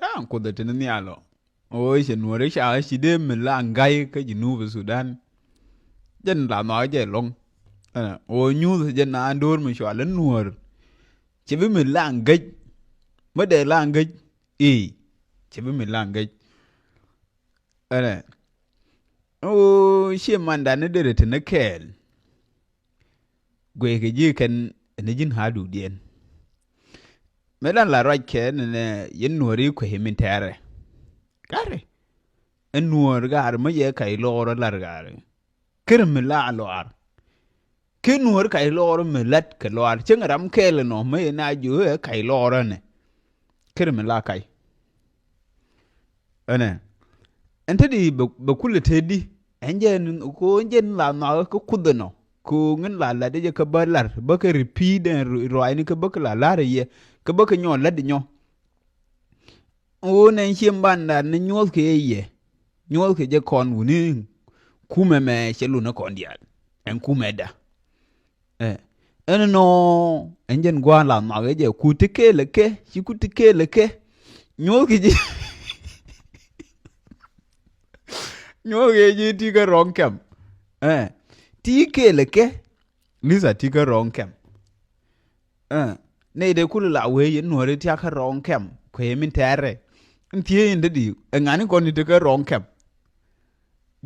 ya ko da tin ni alo o she no re sha shi de mi la ngai ka jinu Sudan jen la no je long o nyu jen na andur mi shwa len nuor che bi mi la ngai ma de la ngai che bi mi la ngai ana o she man da ne de te ne kel gwe ke ji ken ne jin ha du dien medan la raj ke ne yen nuori ko himin tere kare en nuor gar ma ye kai loro lar gar kir mi la lor ke nuor kai loro mi lat ke lor cheng ram kel no me na ju kai loro ne kir mi la kai ene ente di ba kulle tedi enjen ko enjen la na ko kudno ko ngin la de ka balar ba ka repeat ro ai ni ka ba la la ye ka ba ka nyo la de nyo o ne chim banda ne nyol ke ye nyol ke je kon wuni kume me chelu na kon dial en kume da en no enjen gwa la ma je ku tike le ke chi ku tike le ke nyol ke je nyol ke je ti ka rong kam ti ke le ke lisa ti ka rong kam ne de kulu la we yen no re ti ka rong kam ko yemin tare ntie inde di ngani kon ni te ka rong kam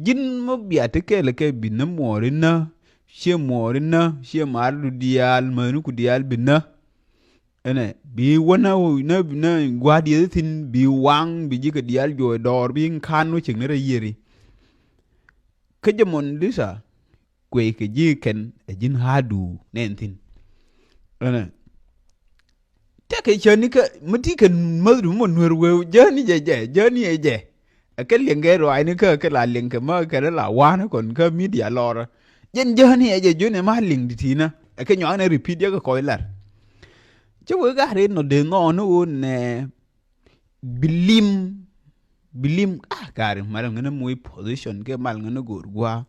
jin mo bia te ke le ke bin na mori na she mar du dial manu ku dial bin na ene bi wona na gwa di tin bi wang bi ji ka dial jo dor bi kan no ching ne re yeri ke je mon lisa kwe ke ji ken jin hadu nen tin ene ta ke chani ka muti kan madru mon wer we jani je cái liền cái rồi nữa cơ cái là liền cái mơ cái đó là quá nó còn cái media lo rồi dân dân này giờ chú này mà liền thì nè cái nhỏ này repeat cái coi là chú với cái này nó để nó nè bilim cái mà là nó mua position cái mà nó gor qua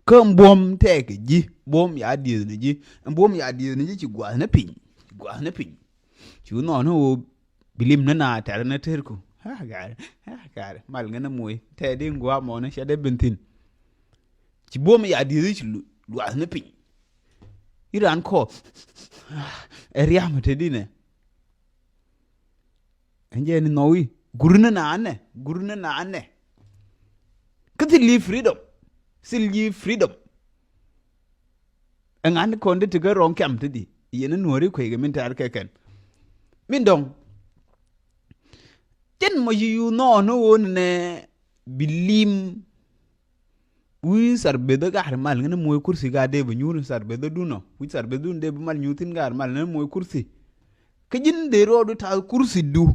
cái bom thế cái gì bom ya đi này gì bom ya đi này chỉ qua nó pin chú nó bilim nó na tara nó thế cô gare mal ngana moy te di ngwa mo na shade bentin ci bom ya di ci lu na pin iran ko riam te di ne anje ni nowi gurna na ane kati li freedom engan ko nde te ga ron kam te di yene nori ko ga min tar keken min dong jen mo yu no won ne bilim wi sarbe da gar mal ngene moy kursi ga de ba nyuru sarbe da duno wi sarbe dun de ba mal nyutin gar mal ne moy kursi ke jin de ro do ta kursi du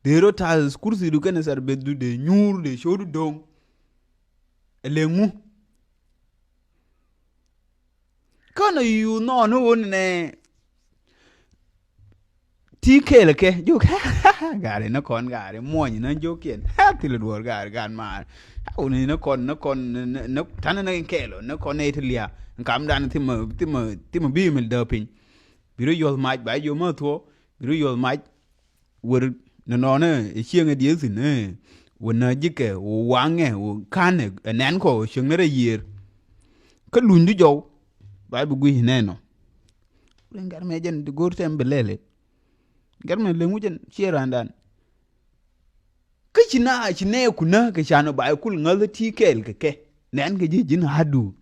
de ro ta kursi du ken sarbe du de nyur de shodu dong elengu kana yu no won ne ti kele ke jo gare na kon gare moñ na jo kien ti le dor gare gan ma au ni na kon na tan na kelo na kon ne tlia kam dan ti ma bi mil da pin biro yol maj ba yo ma to biro yol maj wor na no na e chieng di sin ne wona jike o wange o kane nen ko chieng ne yer ka lundu jo ba bu gui ne no len gar me jen de gor tem belele garmen le ngujen chirandan kichina chine kuna ke chano ba kul ngal tikel ke nen ke jin hadu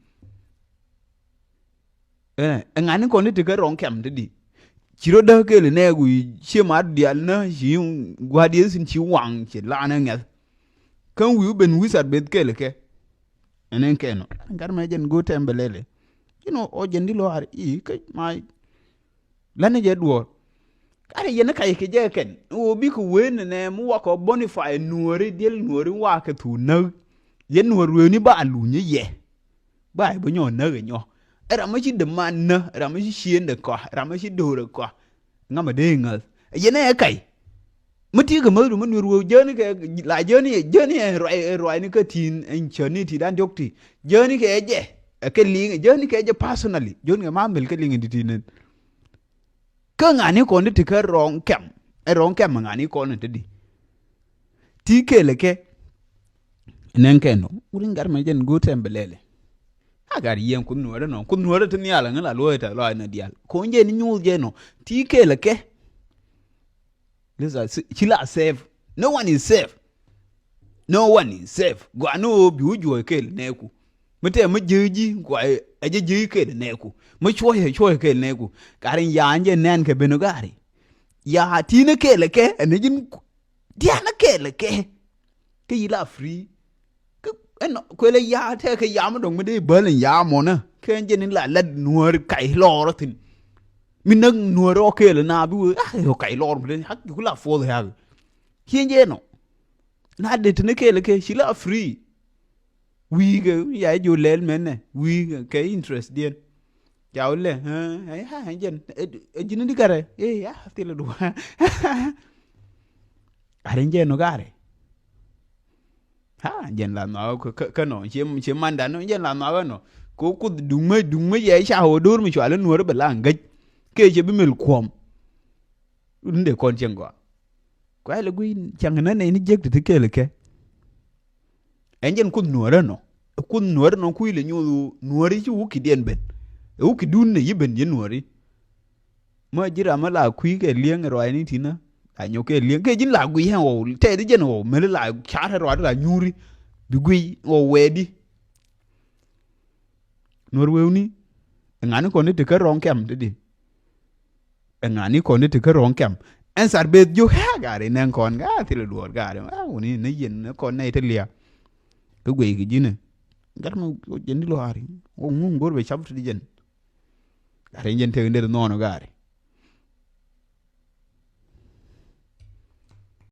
ngani ko ni te ga ron kam de di chiro da ke le ne gu che ma dial na ji gwa di sin chi wang che la na ngal kan wi ben wisat bet ke le ke enen ke no garmen jen go tembelele o jendi lo har i ke mai lane je duor kare yene kai ke je ken o bi ku wen ne mu wa ko bonify nuori del nuori wa ke tu na yen nuori ni ba lu nye ye ba bo nyo na ge nyo era ma chi de man na era ma chi chien de ko era ma chi do de ko ngama de ngal yene kai muti ke mo mu nuori je ni ke la je ni roi ni ke tin en choni ti dan dokti je ni ke je ke linga je ni ke je personally je ni ma mel ke linga di tin ka ngani ko ni te ka rong kam e ron kem ngani ko ne tedi ti kele ke nen keno urin gar me jen go tembelele agar yen kun nuore tin yala ngala loeta lo na dial ko nje ni nyul je no ti kele ke lisa chila safe no one is safe go anu bi ujo kele neku mete me jeji ko aje je kele neku me choye kele neku garin ya nje nen ke beno gari ya ti ne kele ke ene jin dia na kele ke yila free eno kwele ya te ke ya mo dong me de balen ya mo na ke nje ni la nuor kai loro tin min nang nuor o kele na bi yo kai loro me hak ku la fo ha ki nje no na de tne kele ke shila free wi ge ya ju lel men ne wi ke interest dien ya le ha jen jini di gare ya tele do are nje no gare ha jen la no ka no che manda no jen la no no ko dung me ye sha ho dur mi chwale nuor be la ngaj ke je bi mel kom nde kon chengo ko ale gui chang na ne ni jek te kele ke enjen kun nuor no ku ile nyu nuori ju ki den ben u ki dun ne yiben je nuori ma jira ma la ku ke lieng ro ni tina anyo ke lieng ke jin la gui hen o te de jen o me la cha ro la nyuri bi gui o wedi nuor weuni ngani ko ne te ka ron kem de ngani ko ne te ka ron kem en sar bet jo ha gare nen kon ga tile duor gare uni ne yen ne kon ne te lia ko gui gi jine gar mo jendi lo hari o ngum gorbe chabtu di jen gare jen te nder nono gare